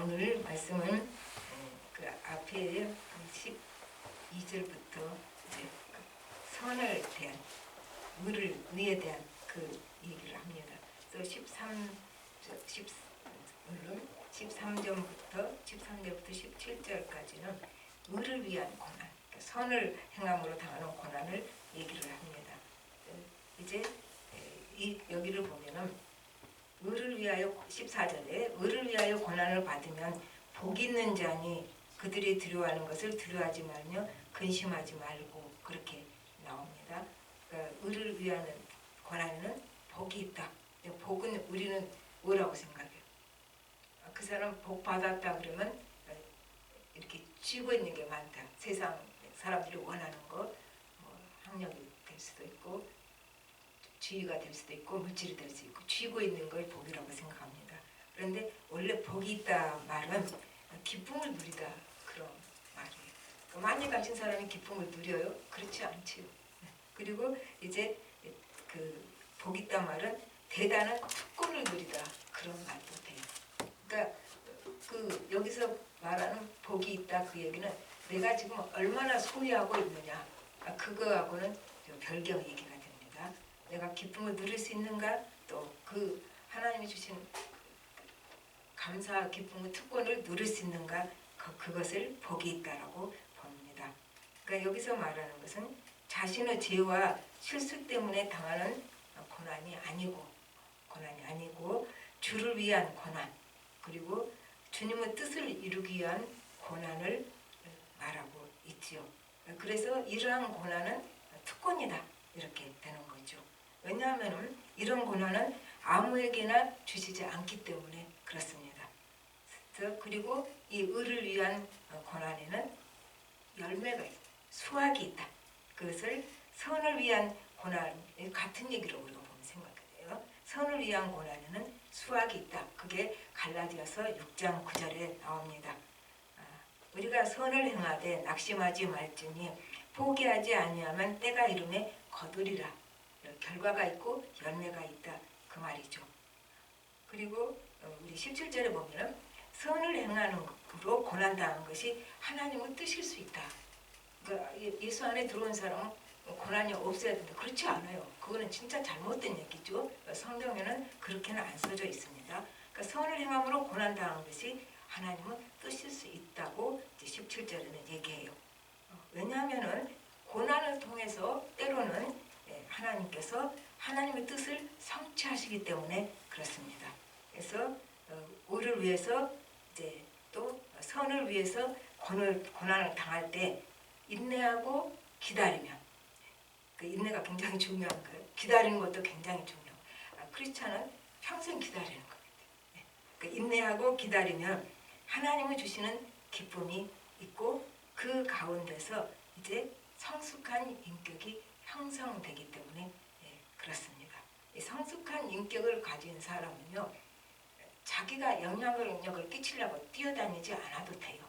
오늘 말씀은 그 앞에 12절부터 이제 선을 대한 의에 대한 그 얘기를 합니다. 또 13절부터 17절까지는 의를 위한 고난, 선을 행함으로 당하는 고난을 얘기를 합니다. 이제 여기를 보면은 의를 위하여 14절에 의를 위하여 고난을 받으면 복 있는 자니 그들이 두려워하는 것을 두려워하지 말며 근심하지 말고 그렇게 나옵니다. 그러니까 의를 위하는 고난에는 복이 있다. 복은 우리는 뭐라고 생각해요? 그 사람 복 받았다 그러면 이렇게 쥐고 있는 게 많다. 세상 사람들이 원하는 거, 학력이 될 수도 있고 지위가 될 수도 있고 물질이 될 수 있고 쥐고 있는 걸 복이라고 생각합니다. 그런데 원래 복이 있다 말은 기쁨을 누리다 그런 말이에요. 많이 가진 사람이 기쁨을 누려요? 그렇지 않지요. 그리고 이제 그 복 있다 말은 대단한 특권을 누리다 그런 말도 돼요. 그러니까 그 여기서 말하는 복이 있다 그 얘기는 내가 지금 얼마나 소유하고 있느냐 그거하고는 별개 얘기가 됩니다. 내가 기쁨을 누릴 수 있는가 또 그 하나님이 주신 감사 기쁨의 특권을 누릴 수 있는가 그것을 복이 있다라고 봅니다. 그러니까 여기서 말하는 것은 자신의 죄와 실수 때문에 당하는 고난이 아니고 주를 위한 고난 그리고 주님의 뜻을 이루기 위한 고난을 말하고 있지요. 그래서 이러한 고난은 특권이다 이렇게 되는 거죠. 왜냐하면 이런 고난은 아무에게나 주시지 않기 때문에 그렇습니다. 그리고 이 의를 위한 고난에는 열매가 있다. 수확이 있다. 그것을 선을 위한 고난 같은 얘기로 우리가 보면 생각해요. 선을 위한 고난에는 수확이 있다. 그게 갈라디아서 6장 9절에 나옵니다. 우리가 선을 행하되 낙심하지 말지니 포기하지 아니하면 때가 이름에 거두리라. 결과가 있고 열매가 있다. 그 말이죠. 그리고 우리 17절에 보면 선을 행하는 것으로 고난당한 것이 하나님의 뜻일 수 있다. 그러니까 예수 안에 들어온 사람은 고난이 없어야 된다. 그렇지 않아요. 그거는 진짜 잘못된 얘기죠. 성경에는 그렇게는 안 써져 있습니다. 그러니까 선을 행함으로 고난당한 것이 하나님의 뜻일 수 있다고 17절에는 얘기해요. 왜냐하면 고난을 통해서 때로는 하나님께서 하나님의 뜻을 성취하시기 때문에 그렇습니다. 그래서 의를 위해서 이제 또 선을 위해서 고난을 당할 때 인내하고 기다리면 그 인내가 굉장히 중요한 거예요. 기다리는 것도 굉장히 중요해요. 크리스찬은 평생 기다리는 겁니다. 그 인내하고 기다리면 하나님이 주시는 기쁨이 있고 그 가운데서 이제 성숙한 인격이 형성되기 때문에 그렇습니다. 이 성숙한 인격을 가진 사람은요 자기가 영향력을 끼치려고 뛰어다니지 않아도 돼요.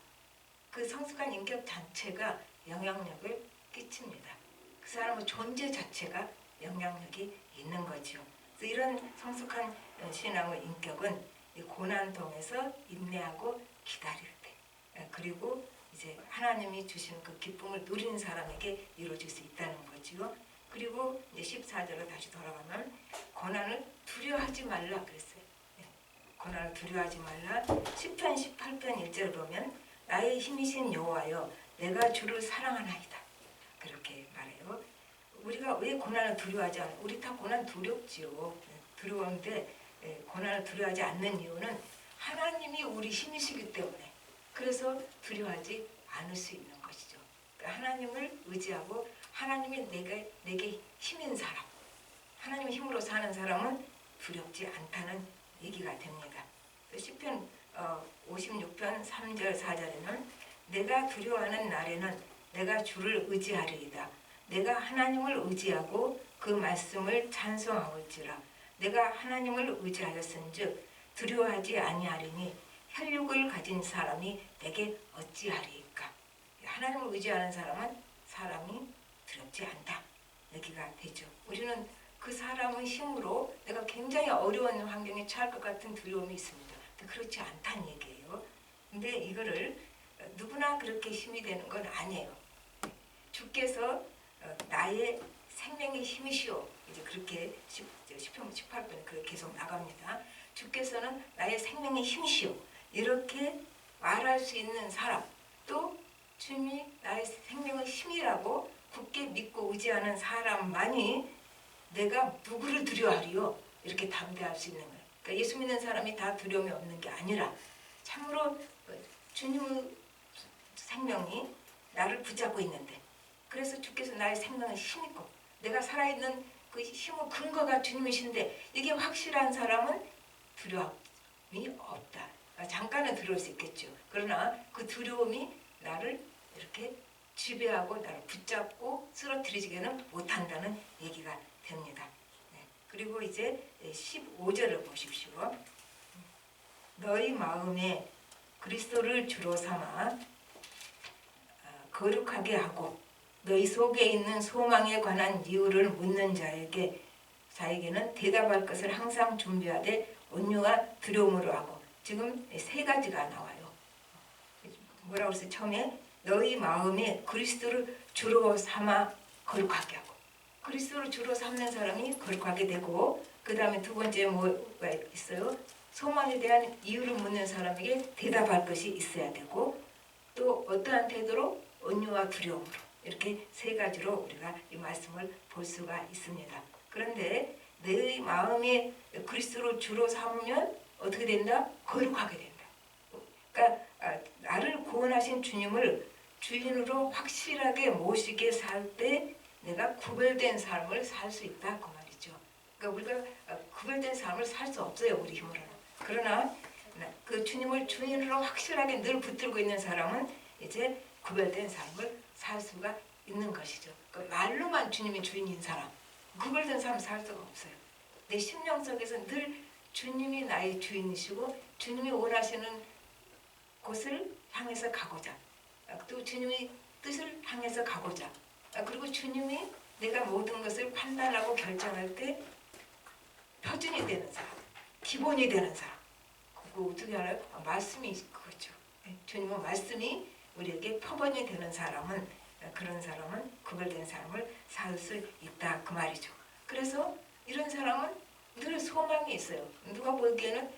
그 성숙한 인격 자체가 영향력을 끼칩니다. 그 사람의 존재 자체가 영향력이 있는 거죠. 그래서 이런 성숙한 신앙의 인격은 고난 통해서 인내하고 기다릴 때 그리고 이제 하나님이 주신 그 기쁨을 누리는 사람에게 이루어질 수 있다는 거죠. 그리고 이제 14절로 다시 돌아가면 고난을 두려워하지 말라 그랬어요. 고난을 두려워하지 말라. 시편 18편 1절 보면 나의 힘이신 여호와여 내가 주를 사랑하나이다. 그렇게 말해요. 우리가 왜 고난을 두려워하지 않아요? 우리 다 고난 두렵지요. 두려운데 고난을 두려워하지 않는 이유는 하나님이 우리 힘이시기 때문에 그래서 두려워하지 않을 수 있는 것이죠. 그러니까 하나님을 의지하고 하나님이 내게 힘인 사람 하나님의 힘으로 사는 사람은 두렵지 않다는 얘기가 됩니다. 시편 56편 3절 4절에는 내가 두려워하는 날에는 내가 주를 의지하리이다. 내가 하나님을 의지하고 그 말씀을 찬송하올지라. 내가 하나님을 의지하였은즉 두려워하지 아니하리니 혈육을 가진 사람이 내게 어찌하리이까. 하나님을 의지하는 사람은 사람이 두렵지 않다. 얘기가 되죠. 우리는 그 사람의 힘으로 내가 굉장히 어려운 환경에 처할 것 같은 두려움이 있습니다. 그렇지 않다는 얘기예요. 근데 이거를 누구나 그렇게 힘이 되는 건 아니에요. 주께서 나의 생명의 힘이시오. 이제 그렇게 10편 18편 그렇게 계속 나갑니다. 주께서는 나의 생명의 힘이시오. 이렇게 말할 수 있는 사람, 또 주님이 나의 생명의 힘이라고 굳게 믿고 의지하는 사람만이 내가 누구를 두려워하리요? 이렇게 담대할 수 있는 거예요. 그러니까 예수 믿는 사람이 다 두려움이 없는 게 아니라 참으로 주님의 생명이 나를 붙잡고 있는데, 그래서 주께서 나의 생명의 힘이고 내가 살아있는 그 힘의 근거가 주님이신데, 이게 확실한 사람은 두려움이 없다. 잠깐은 두려울 수 있겠죠. 그러나 그 두려움이 나를 이렇게 지배하고 나를 붙잡고 쓰러뜨리지는 못한다는 얘기가 됩니다. 그리고 이제 15절을 보십시오. 너희 마음에 그리스도를 주로 삼아 거룩하게 하고 너희 속에 있는 소망에 관한 이유를 묻는 자에게는 대답할 것을 항상 준비하되 온유와 두려움으로 하고. 지금 세 가지가 나와요. 뭐라고 했어요? 처음에 너희 마음에 그리스도를 주로 삼아 거룩하게 하고, 그리스도를 주로 삼는 사람이 거룩하게 되고, 그 다음에 두 번째 뭐가 있어요? 소망에 대한 이유를 묻는 사람에게 대답할 것이 있어야 되고, 또 어떠한 태도로? 온유와 두려움으로. 이렇게 세 가지로 우리가 이 말씀을 볼 수가 있습니다. 그런데 내 마음에 그리스도를 주로 삼으면 어떻게 된다? 거룩하게 된다. 그러니까 나를 구원하신 주님을 주인으로 확실하게 모시게 살 때 내가 구별된 삶을 살 수 있다, 그 말이죠. 그러니까 우리가 구별된 삶을 살 수 없어요, 우리 힘으로는. 그러나 그 주님을 주인으로 확실하게 늘 붙들고 있는 사람은 이제 구별된 삶을 살 수가 있는 것이죠. 그러니까 말로만 주님이 주인인 사람, 구별된 삶을 살 수가 없어요. 내 심령 속에서 늘 주님이 나의 주인이시고 주님이 원하시는 곳을 향해서 가고자, 또 주님의 뜻을 향해서 가고자, 그리고 주님이 내가 모든 것을 판단하고 결정할 때 표준이 되는 사람, 기본이 되는 사람. 그거 어떻게 알아요? 말씀이 그거죠. 주님은 말씀이 우리에게 표본이 되는 사람은, 그런 사람은 구별된 삶을 살 수 있다, 그 말이죠. 그래서 이런 사람은 늘 소망이 있어요. 누가 보기에는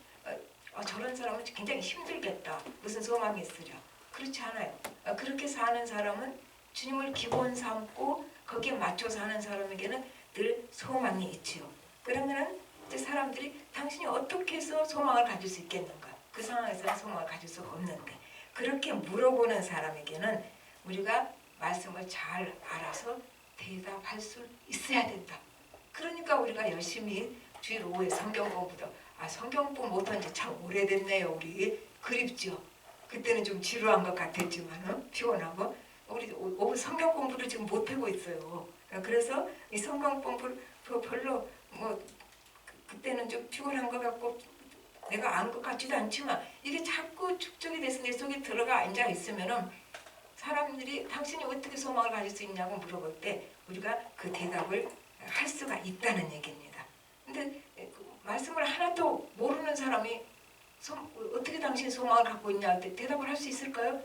저런 사람은 굉장히 힘들겠다, 무슨 소망이 있으려. 그렇지 않아요. 그렇게 사는 사람은 주님을 기본 삼고 거기에 맞춰 사는 사람에게는 늘 소망이 있지요. 그러면 이제 사람들이 당신이 어떻게 해서 소망을 가질 수 있겠는가? 그 상황에서는 소망을 가질 수가 없는데, 그렇게 물어보는 사람에게는 우리가 말씀을 잘 알아서 대답할 수 있어야 된다. 그러니까 우리가 열심히 주일 오후에 성경 공부도, 성경 공부 못한 지 참 오래됐네요. 우리 그립죠. 그때는 좀 지루한 것 같았지만 피곤하고, 우리 오후 성경 공부를 지금 못하고 있어요. 그래서 이 성경 공부를 별로 그때는 좀 피곤한 것 같고 내가 안 것 같지도 않지만, 이게 자꾸 축적이 돼서 내 속에 들어가 앉아 있으면은 사람들이 당신이 어떻게 소망을 가질 수 있냐고 물어볼 때 우리가 그 대답을 할 수가 있다는 얘기입니다. 근데 말씀을 하나도 모르는 사람이 어떻게 당신이 소망을 갖고 있냐 할 때 대답을 할 수 있을까요?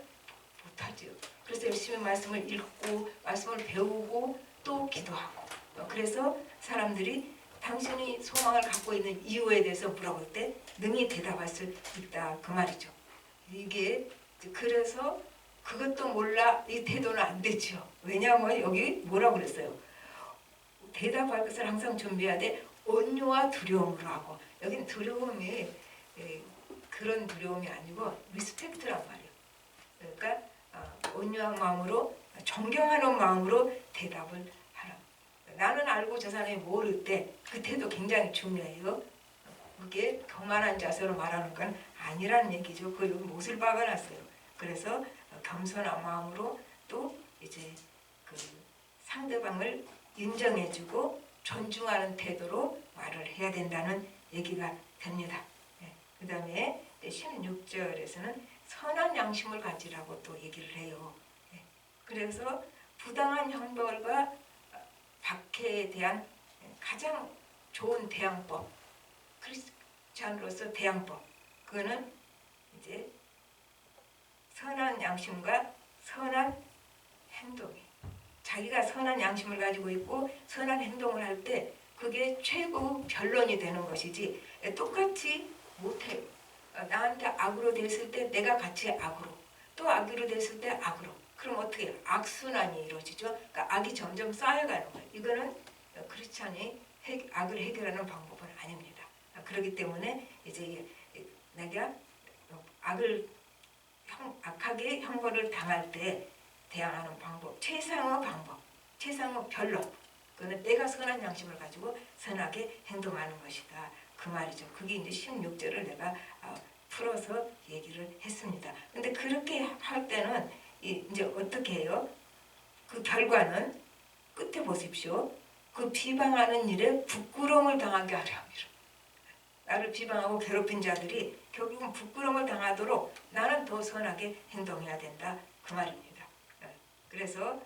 못하죠. 그래서 열심히 말씀을 읽고 말씀을 배우고 또 기도하고, 그래서 사람들이 당신이 소망을 갖고 있는 이유에 대해서 물어볼 때 능히 대답할 수 있다, 그 말이죠. 이게 그래서 그것도 몰라 이 태도는 안 되죠. 왜냐하면 여기 뭐라고 그랬어요? 대답할 것을 항상 준비해야 돼. 온유와 두려움으로 하고. 여기는 두려움이 그런 두려움이 아니고 리스펙트란 말이에요. 그러니까 온유한 마음으로, 존경하는 마음으로 대답을 하라. 나는 알고 저 사람이 모를 때 그 태도 굉장히 중요해요. 그게 교만한 자세로 말하는 건 아니라는 얘기죠. 그 못을 박아놨어요. 그래서 겸손한 마음으로 또 이제 그 상대방을 인정해주고 존중하는 태도로 말을 해야 된다는 얘기가 됩니다. 그 다음에 16절에서는 선한 양심을 가지라고 또 얘기를 해요. 그래서 부당한 형벌과 박해에 대한 가장 좋은 대항법, 크리스찬으로서 대항법, 그거는 이제 선한 양심과 선한 행동이, 자기가 선한 양심을 가지고 있고 선한 행동을 할 때 그게 최고 변론이 되는 것이지 똑같이 못해요. 나한테 악으로 됐을 때 내가 같이 악으로, 또 악으로 됐을 때 악으로, 그럼 어떻게 해요? 악순환이 이루어지죠. 그러니까 악이 점점 쌓여가는 거예요. 이거는 크리스찬이 악을 해결하는 방법은 아닙니다. 그렇기 때문에 이제 내가 악하게 형벌을 당할 때 대항하는 방법, 최상의 방법, 최상의 변론, 그거는 내가 선한 양심을 가지고 선하게 행동하는 것이다. 그 말이죠. 그게 이제 16절을 내가 풀어서 얘기를 했습니다. 근데 그렇게 할 때는 이제 어떻게 해요? 그 결과는 끝에 보십시오. 그 비방하는 일에 부끄러움을 당하게 하려 함이라. 나를 비방하고 괴롭힌 자들이 결국은 부끄러움을 당하도록 나는 더 선하게 행동해야 된다. 그 말입니다. 그래서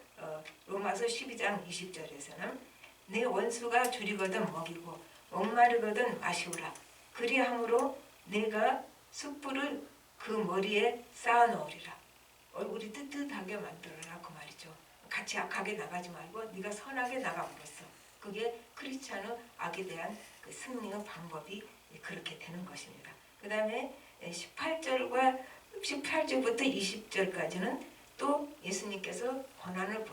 로마서 12장 20절에서는 내 원수가 줄이거든 먹이고 목마르거든 마시우라. 그리함으로 내가 숯불을 그 머리에 쌓아놓으리라. 얼굴이 뜨뜻하게 만들어라. 그 말이죠. 같이 악하게 나가지 말고 네가 선하게 나감으로써 그게 크리스찬의 악에 대한 그 승리의 방법이 그렇게 되는 것입니다. 그 다음에 18절부터 20절까지는 또 예수님께서 고난을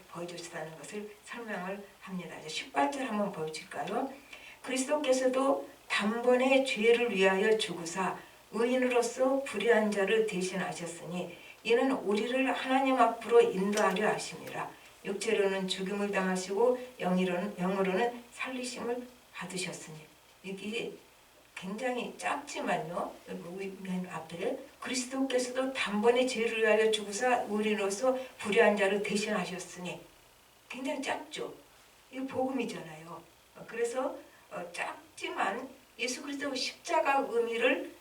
보여주시다는 것을 설명을 합니다. 이제 18절 한번 보여줄까요? 그리스도께서도 단번에 죄를 위하여 죽으사 의인으로서 불의한 자를 대신하셨으니 이는 우리를 하나님 앞으로 인도하려 하심이라. 육체로는 죽임을 당하시고 영으로는 살리심을 받으셨으니. 이게 굉장히 짧지만요. 맨 앞에 그리스도께서도 단번에 죄를 위하여 죽으사 의인으로서 불의한 자를 대신하셨으니 굉장히 짧죠. 이게 복음이잖아요. 그래서 짧지만 예수 그리스도의 십자가 의미를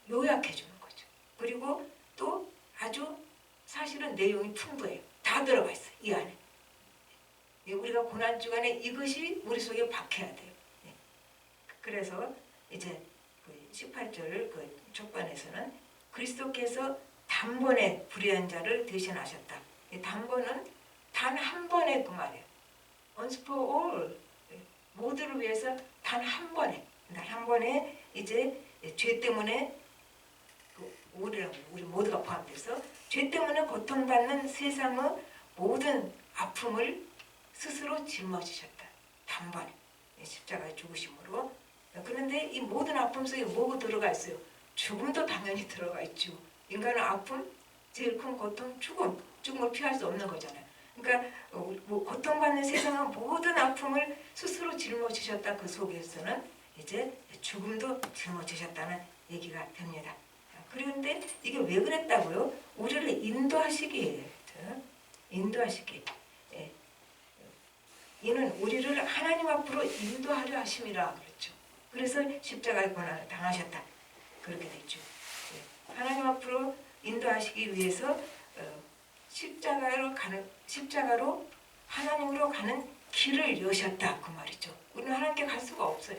요약해 주는 거죠. 그리고 또 아주 사실은 내용이 풍부해요. 다 들어가 있어요. 이 안에. 우리가 고난 주간에 이것이 우리 속에 박혀야 돼요. 그래서 이제 18절 그 족반에서는 그리스도께서 단번에 불의한 자를 대신하셨다. 단번은 단 한 번에 그 말이에요. Once for all. 모두를 위해서 단 한 번에 이제 죄 때문에 우리 모두가 포함돼서 죄 때문에 고통받는 세상의 모든 아픔을 스스로 짊어지셨다. 단번에 십자가의 죽으심으로. 그런데 이 모든 아픔 속에 뭐가 들어가 있어요? 죽음도 당연히 들어가 있죠. 인간의 아픔, 제일 큰 고통, 죽음을 피할 수 없는 거잖아요. 그러니까 고통받는 세상의 모든 아픔을 스스로 짊어지셨다. 그 속에서는 이제 죽음도 짊어지셨다는 얘기가 됩니다. 그런데 이게 왜 그랬다고요? 우리를 인도하시기에, 인도하시기. 이는 우리를 하나님 앞으로 인도하려 하심이라 그랬죠. 그래서 십자가의 고난을 당하셨다. 그렇게 됐죠. 하나님 앞으로 인도하시기 위해서 십자가로 하나님으로 가는 길을 여셨다. 그 말이죠. 우리는 하나님께 갈 수가 없어요.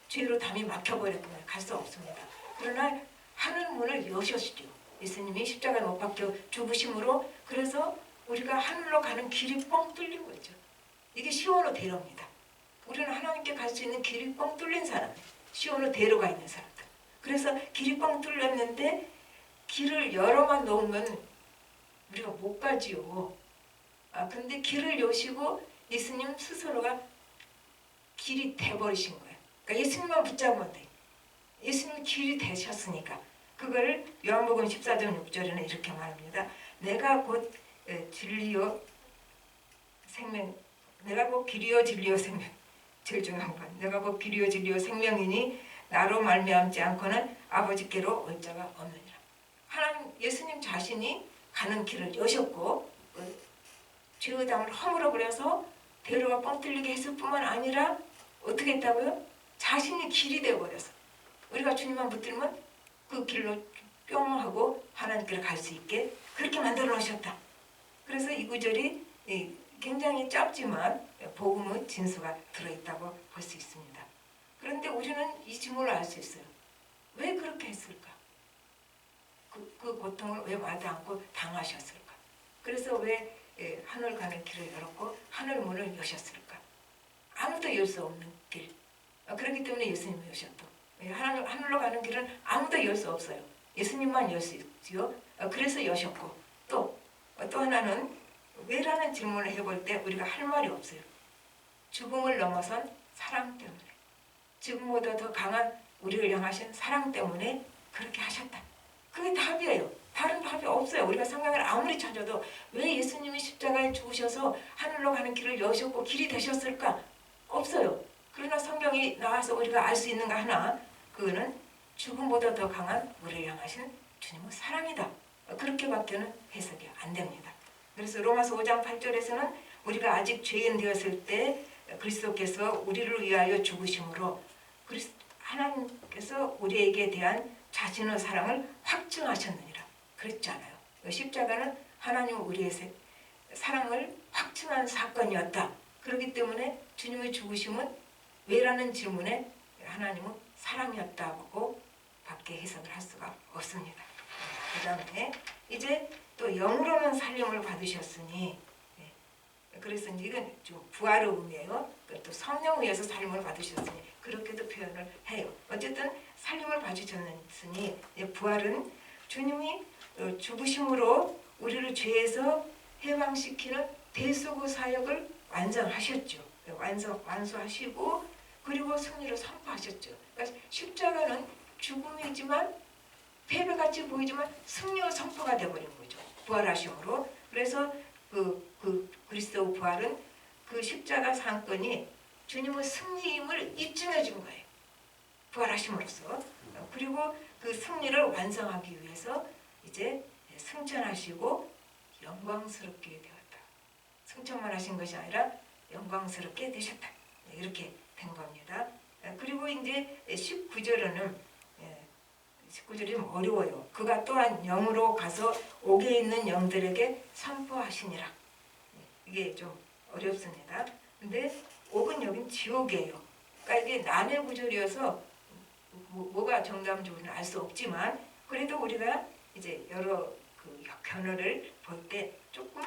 죄로 담이 막혀버렸구나. 갈 수 없습니다. 그러나 하늘 문을 여셨죠. 예수님이 십자가에 못 박혀 죽으심으로. 그래서 우리가 하늘로 가는 길이 뻥 뚫린 거죠. 이게 시온의 대로입니다. 우리는 하나님께 갈 수 있는 길이 뻥 뚫린 사람, 시온의 대로가 있는 사람들. 그래서 길이 뻥 뚫렸는데 길을 열어만 놓으면 우리가 못 가지요. 근데 길을 여시고 예수님 스스로가 길이 돼버리신 거예요. 그러니까 예수님만 붙잡으면 돼. 예수님 길이 되셨으니까. 그걸 요한복음 14장 6절에는 이렇게 말합니다. 내가 곧 진리요 생명, 내가 곧 길이요 진리요 생명. 제일 중요한 건 내가 곧 길이요 진리요 생명이니 나로 말미암지 않고는 아버지께로 올 자가 없느니라. 하나님 예수님 자신이 가는 길을 여셨고 죄의 담을 허물어 버려서 대로가 뻥 뚫리게 했을 뿐만 아니라 어떻게 했다고요? 자신이 길이 되어버려서 우리가 주님만 붙들면 그 길로 뿅 하고 하나님께로 갈 수 있게 그렇게 만들어 놓으셨다. 그래서 이 구절이 굉장히 짧지만 복음의 진수가 들어있다고 볼 수 있습니다. 그런데 우리는 이 질문을 알 수 있어요. 왜 그렇게 했을까? 그 고통을 왜 마다 않고 당하셨을까? 그래서 왜 하늘 가는 길을 열었고 하늘 문을 여셨을까? 아무도 열 수 없는 길. 그렇기 때문에 예수님이 오셨고 하늘로 가는 길은 아무도 열 수 없어요. 예수님만 열 수 있지요. 그래서 여셨고 또 하나는 왜라는 질문을 해볼 때 우리가 할 말이 없어요. 죽음을 넘어선 사랑 때문에 지금보다 더 강한 우리를 향하신 사랑 때문에 그렇게 하셨다. 그게 답이에요. 다른 답이 없어요. 우리가 성경을 아무리 찾아도 왜 예수님이 십자가에 죽으셔서 하늘로 가는 길을 여셨고 길이 되셨을까? 없어요. 그러나 성경이 나와서 우리가 알 수 있는 거 하나, 그거는 죽음보다 더 강한 우리를 향하신 주님의 사랑이다. 그렇게밖에는 해석이 안 됩니다. 그래서 로마서 5장 8절에서는 우리가 아직 죄인 되었을 때 그리스도께서 우리를 위하여 죽으심으로 하나님께서 우리에게 대한 자신의 사랑을 확증하셨느니라 그랬잖아요. 십자가는 하나님 우리의 사랑을 확증한 사건이었다. 그렇기 때문에 주님의 죽으심은 왜라는 질문에 하나님은 사랑이었다고 밖에 해석을 할 수가 없습니다. 그 다음에 이제 또 영으로는 살림을 받으셨으니, 그래서 이건 좀 부활의 의미예요. 또 성령 위에서 살림을 받으셨으니 그렇게도 표현을 해요. 어쨌든 살림을 받으셨으니 부활은 주님이 죽으심으로 우리를 죄에서 해방시키는 대속의 사역을 완성하셨죠. 완수하시고 그리고 승리를 선포하셨죠. 그러니까 십자가는 죽음이지만 패배같이 보이지만 승리의 선포가 되어버린 거죠. 부활하심으로. 그래서 그 그리스도 부활은 그 십자가 사건이 주님의 승리임을 입증해 준 거예요. 부활하심으로써. 그리고 그 승리를 완성하기 위해서 이제 승천하시고 영광스럽게 되었다. 승천만 하신 것이 아니라 영광스럽게 되셨다. 이렇게 된 겁니다. 그리고 이제 19절은 19절이 좀 어려워요. 그가 또한 영으로 가서 옥에 있는 영들에게 선포하시니라. 이게 좀 어렵습니다. 근데 옥은 여긴 지옥이에요. 그러니까 이게 난해 구절이어서 뭐가 정답인지는 알 수 없지만 그래도 우리가 이제 여러 그 견해를 볼 때 조금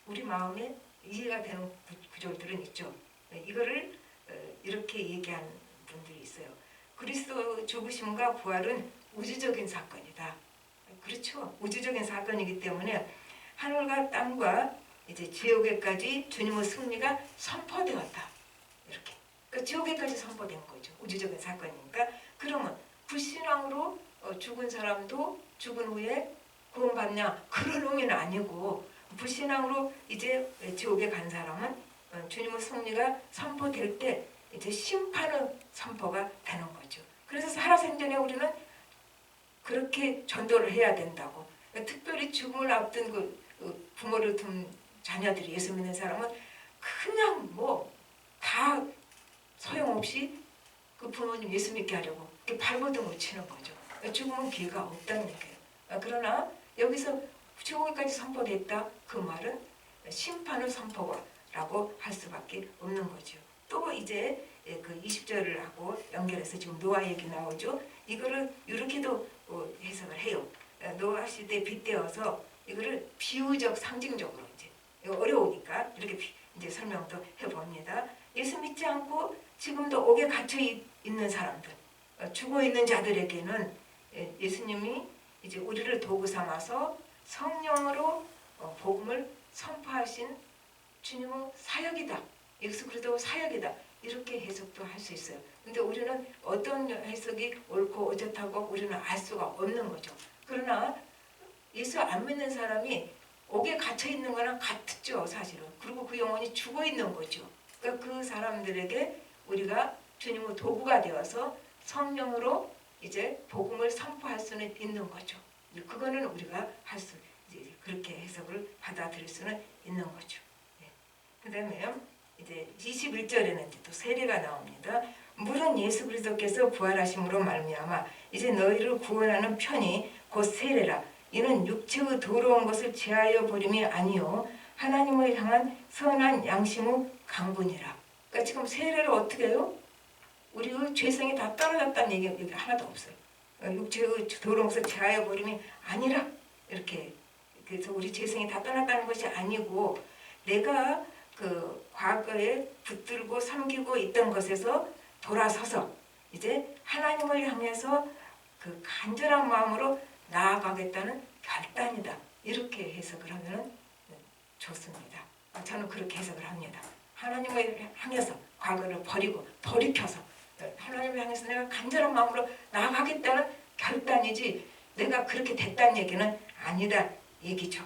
우리 마음에 이해가 되는 구절들은 있죠. 이거를 이렇게 얘기한 분들이 있어요. 그리스도 죽으심과 부활은 우주적인 사건이다. 그렇죠. 우주적인 사건이기 때문에 하늘과 땅과 이제 지옥에까지 주님의 승리가 선포되었다. 이렇게. 그러니까 지옥에까지 선포된 거죠. 우주적인 사건이니까. 그러면 불신앙으로 죽은 사람도 죽은 후에 구원받냐? 그런 의미는 아니고 불신앙으로 이제 지옥에 간 사람은 주님의 승리가 선포될 때 이제 심판의 선포가 되는 거죠. 그래서 살아생전에 우리는 그렇게 전도를 해야 된다고. 특별히 죽음을 앞둔 그 부모를 둔 자녀들이 예수 믿는 사람은 그냥 뭐 다 소용없이 그 부모님 예수 믿게 하려고 발버둥 못 치는 거죠. 죽음은 기회가 없다는 얘기예요. 그러나 여기서 지옥에까지 선포됐다. 그 말은 심판의 선포라고 할 수밖에 없는 거죠. 또 이제 그 20절을 하고 연결해서 지금 노아 얘기 나오죠. 이거를 이렇게도 해석을 해요. 노아 시대 빗대어서 이거를 비유적 상징적으로 이제 어려우니까 이렇게 이제 설명도 해봅니다. 예수 믿지 않고 지금도 옥에 갇혀 있는 사람들, 죽어 있는 자들에게는 예수님이 이제 우리를 도구 삼아서 성령으로 복음을 선포하신 주님의 사역이다. 예수 그리스도 사역이다. 이렇게 해석도 할 수 있어요. 근데 우리는 어떤 해석이 옳고 어쩌다고 우리는 알 수가 없는 거죠. 그러나 예수 안 믿는 사람이 옥에 갇혀 있는 거랑 같죠, 사실은. 그리고 그 영혼이 죽어 있는 거죠. 그러니까 그 사람들에게 우리가 주님의 도구가 되어서 성령으로 이제 복음을 선포할 수는 있는 거죠. 그거는 우리가 할 수, 이제 그렇게 해석을 받아들일 수는 있는 거죠. 그다음에 이제 21절에는 이제 또 세례가 나옵니다. 물은 예수 그리스도께서 부활하심으로 말미암아 이제 너희를 구원하는 편이 곧 세례라. 이는 육체의 더러운 것을 제하여 버림이 아니요 하나님을 향한 선한 양심의 강분이라. 그러니까 지금 세례를 어떻게 해요? 우리의 죄성이 다 떨어졌다는 얘기 하나도 없어요. 육체의 더러운 것을 제하여 버림이 아니라 이렇게 그래서 우리 재성이 다 떠났다는 것이 아니고 내가 그 과거에 붙들고 섬기고 있던 것에서 돌아서서 이제 하나님을 향해서 그 간절한 마음으로 나아가겠다는 결단이다. 이렇게 해석을 하면 좋습니다. 저는 그렇게 해석을 합니다. 하나님을 향해서 과거를 버리고 돌이켜서 하나님을 향해서 내가 간절한 마음으로 나아가겠다는 결단이지 내가 그렇게 됐다는 얘기는 아니다 얘기죠.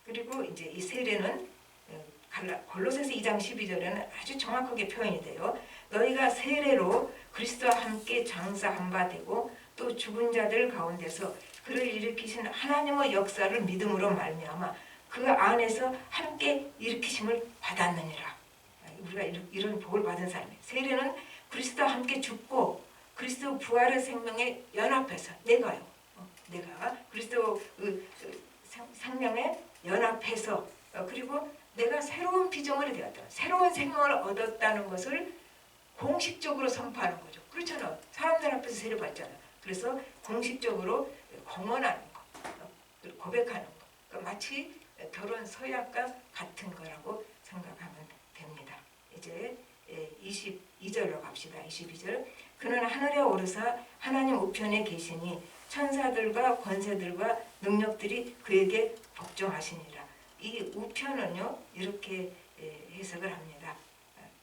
그리고 이제 이 세례는 골로새서 2장 12절에는 아주 정확하게 표현이 돼요. 너희가 세례로 그리스도와 함께 장사한 바 되고 또 죽은 자들 가운데서 그를 일으키신 하나님의 역사를 믿음으로 말미암아 그 안에서 함께 일으키심을 받았느니라. 우리가 이런 복을 받은 사람이에요. 세례는 그리스도와 함께 죽고 그리스도 부활의 생명에 연합해서 내가 그리스도 생명에 연합해서 그리고 내가 새로운 피조물이 되었다. 새로운 생명을 얻었다는 것을 공식적으로 선포하는 거죠. 그렇잖아. 사람들 앞에서 세례 받잖아. 그래서 공식적으로 공언하는 거, 고백하는 거. 그러니까 마치 결혼 서약과 같은 거라고 생각하면 됩니다. 이제 22절로 갑시다. 22절. 그는 하늘에 오르사 하나님 우편에 계시니 천사들과 권세들과 능력들이 그에게 복종하시니라. 이 우편은요 이렇게 해석을 합니다.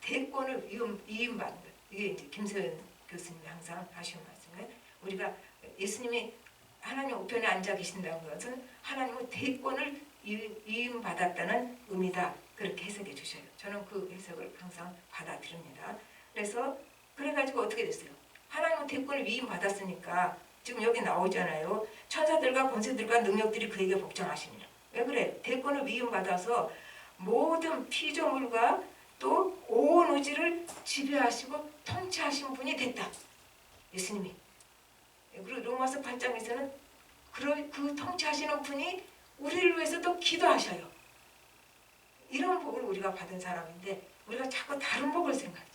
대권을 위임받는 것. 이게 이제 김서연 교수님이 항상 하시는 말씀은 우리가 예수님이 하나님 우편에 앉아 계신다는 것은 하나님의 대권을 위임받았다는 의미다. 그렇게 해석해 주셔요. 저는 그 해석을 항상 받아들입니다. 그래가지고 어떻게 됐어요? 하나님의 대권을 위임받았으니까 지금 여기 나오잖아요. 천사들과 권세들과 능력들이 그에게 복종하시니라. 왜 그래? 대권을 위임받아서 모든 피조물과 또 온 우주를 지배하시고 통치하신 분이 됐다. 예수님이. 그리고 로마서 8장에서는 그 통치하시는 분이 우리를 위해서도 기도하셔요. 이런 복을 우리가 받은 사람인데 우리가 자꾸 다른 복을 생각해요.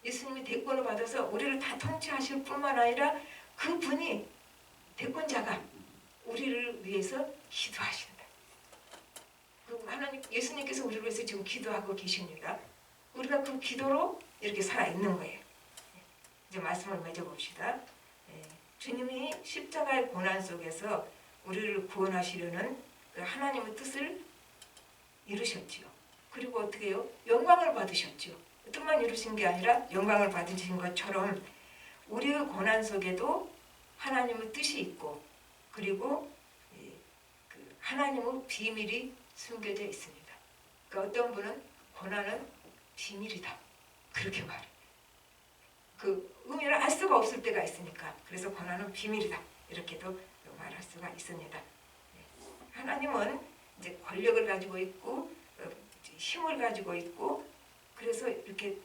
예수님이 대권을 받아서 우리를 다 통치하실 뿐만 아니라 그분이 대권자가 우리를 위해서 기도하신다. 하나님 예수님께서 우리를 위해서 지금 기도하고 계십니다. 우리가 그 기도로 이렇게 살아있는 거예요. 이제 말씀을 맺어봅시다. 주님이 십자가의 고난 속에서 우리를 구원하시려는 그 하나님의 뜻을 이루셨지요. 그리고 어떻게 해요? 영광을 받으셨죠. 뜻만 이루신 게 아니라 영광을 받으신 것처럼 우리의 고난 속에도 하나님의 뜻이 있고 그리고 그 하나님의 비밀이 숨겨져 있습니다. 그러니까 어떤 분은 고난은 비밀이다. 그렇게 말해요. 그 의미를 알 수가 없을 때가 있으니까 그래서 고난은 비밀이다. 이렇게도 말할 수가 있습니다. 하나님은 이제 권력을 가지고 있고 힘을 가지고 있고 그래서 이렇게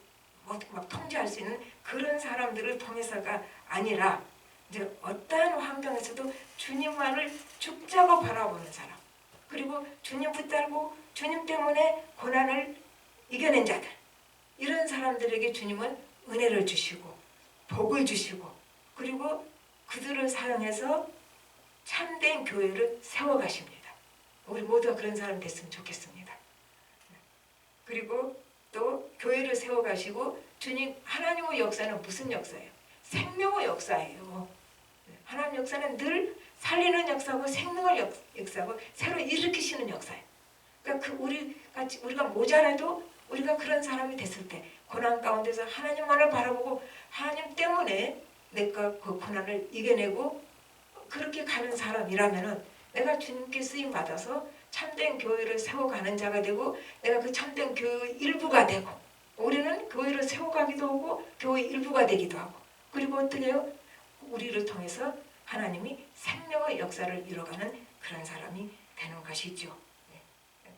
막 통제할 수 있는 그런 사람들을 통해서가 아니라 이제 어떠한 환경에서도 주님만을 죽자고 바라보는 사람 그리고 주님 붙들고 주님 때문에 고난을 이겨낸 자들 이런 사람들에게 주님은 은혜를 주시고 복을 주시고 그리고 그들을 사용해서 참된 교회를 세워가십니다. 우리 모두가 그런 사람 됐으면 좋겠습니다. 그리고 또 교회를 세워가시고 주님 하나님의 역사는 무슨 역사예요? 생명의 역사예요. 하나님 역사는 늘 살리는 역사고 생명의 역사고 새로 일으키시는 역사예요. 그러니까 우리가 모자라도 우리가 그런 사람이 됐을 때 고난 가운데서 하나님만을 바라보고 하나님 때문에 내가 그 고난을 이겨내고 그렇게 가는 사람이라면은 내가 주님께 쓰임 받아서 참된 교회를 세워가는 자가 되고 내가 그 참된 교회의 일부가 되고 우리는 교회를 세워가기도 하고 교회 일부가 되기도 하고 그리고 어떻게 해요? 우리를 통해서 하나님이 생명의 역사를 이뤄가는 그런 사람이 되는 것이죠.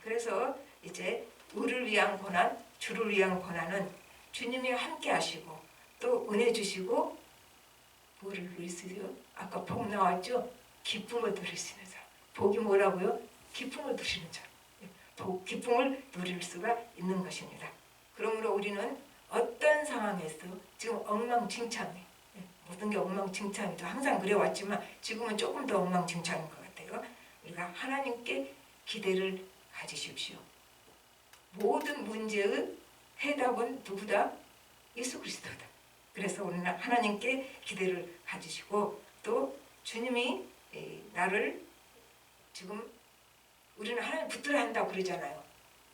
그래서 이제 우리를 위한 고난, 주를 위한 고난은 주님이 함께 하시고 또 은혜 주시고 뭐를 누릴 수 있어요? 아까 복 나왔죠? 기쁨을 누릴 수 있는 사람. 복이 뭐라고요? 기쁨을 누리는 사람. 기쁨을 누릴 수가 있는 것입니다. 그러므로 우리는 어떤 상황에서 지금 엉망진창에 모든 게 엉망진창이죠. 항상 그래왔지만 지금은 조금 더 엉망진창인 것 같아요. 우리가 하나님께 기대를 가지십시오. 모든 문제의 해답은 누구다? 예수 그리스도다. 그래서 우리는 하나님께 기대를 가지시고 또 주님이 나를 지금 우리는 하나님 붙들어야 한다고 그러잖아요.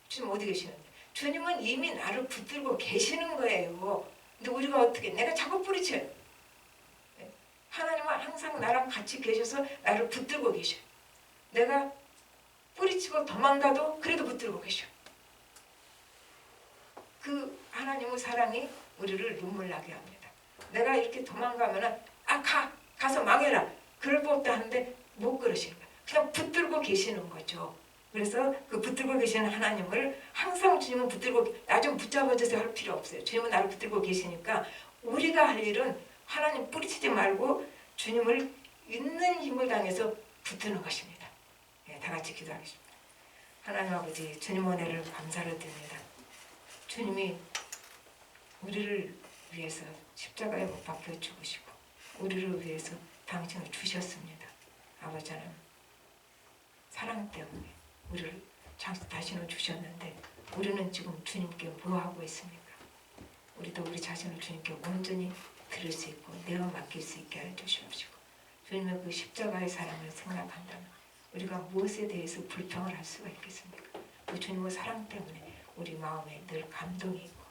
주님 어디 계시는데? 주님은 이미 나를 붙들고 계시는 거예요. 근데 우리가 어떻게? 내가 자꾸 뿌리쳐요. 하나님은 항상 나랑 같이 계셔서 나를 붙들고 계셔요. 내가 뿌리치고 도망가도 그래도 붙들고 계셔. 그 하나님의 사랑이 우리를 눈물 나게 합니다. 내가 이렇게 도망가면은 가서 망해라. 그럴 법도 하는데 못 그러시는 거예요. 그냥 붙들고 계시는 거죠. 그래서 그 붙들고 계시는 하나님을 항상 주님은 붙들고 나 좀 붙잡아주세요 할 필요 없어요. 주님은 나를 붙들고 계시니까 우리가 할 일은 하나님 뿌리치지 말고 주님을 있는 힘을 당해서 붙드는 것입니다. 네, 다 같이 기도하겠습니다. 하나님 아버지 주님 은혜를 감사를 드립니다. 주님이 우리를 위해서 십자가에 못 박혀 죽으시고 우리를 위해서 당신을 주셨습니다. 아버지 하나님 사랑 때문에 우리를 자신을 주셨는데 우리는 지금 주님께 뭐 하고 있습니까? 우리도 우리 자신을 주님께 온전히 드릴 수 있고 내어 맡길 수 있게 해주시옵시고 주님의 그 십자가의 사랑을 생각한다면 우리가 무엇에 대해서 불평을 할 수가 있겠습니까? 그 주님의 사랑 때문에 우리 마음에 늘 감동이 있고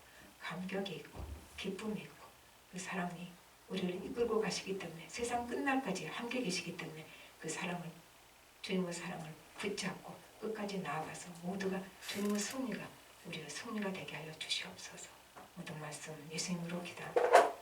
감격이 있고 기쁨이 있고 그 사랑이 우리를 이끌고 가시기 때문에 세상 끝날까지 함께 계시기 때문에 그 사랑을 주님의 사랑을 붙잡고 끝까지 나아가서 모두가 주님의 승리가 우리의 승리가 되게 하여 주시옵소서. 모든 말씀 예수님으로 기도합니다.